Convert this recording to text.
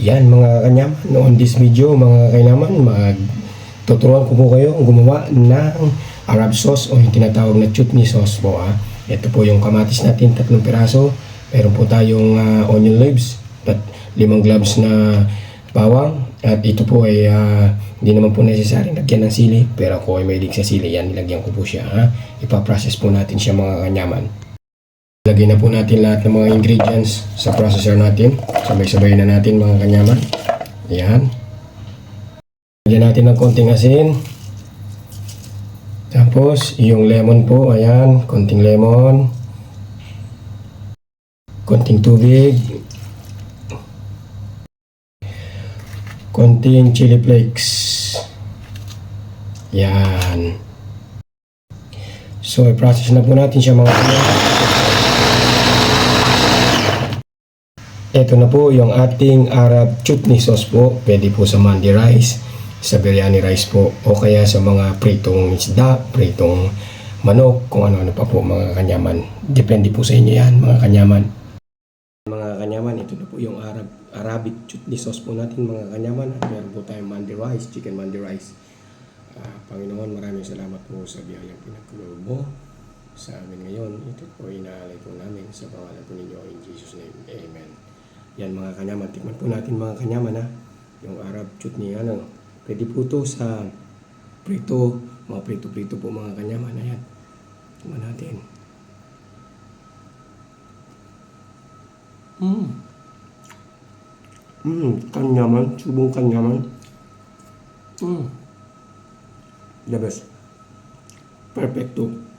Yan mga kanyam, noon this video mga kainaman, tuturuan ko po kayo gumawa ng Arab sauce o yung tinatawag na chutney sauce po. Ito po yung kamatis natin, 3 piraso. Meron po tayong onion leaves at 5 cloves na bawang. At ito po ay hindi naman po necessary lagyan ng sili, pero ako ay mahilig sa sili, yan nilagyan ko po siya. Ipaprocess po natin siya mga kanyaman. Lagay na po natin lahat ng mga ingredients sa processor natin. Sabay-sabay na natin mga kanyaman. Ayan. Lagyan natin ng konting asin. Tapos yung lemon po. Ayan. Konting lemon. Konting tubig. Konting chili flakes. Ayan. So i-process na po natin siya mga kanyaman. Ito na po yung ating Arab chutney sauce po. Pwede po sa mandi rice, sa biryani rice po, o kaya sa mga pritong isda, pritong manok, kung ano-ano pa po mga kanyaman. Depende po sa inyo yan mga kanyaman. Mga kanyaman, ito na po yung Arabic chutney sauce po natin mga kanyaman. At meron po tayong mandi rice, chicken mandi rice. Panginoon, maraming salamat po sa biyayang pinagkaloob mo sa amin ngayon. Ito po inaalay po namin sa pangalan po ninyo in Jesus' name. Amen. Yan mga kanyaman, tikman po natin mga kanyaman yung Arab chutney pwede po to sa prito, mga prito-prito po mga kanyaman. Ayan, tikman natin. Kanyaman, subong kanyaman. The best. Perfecto.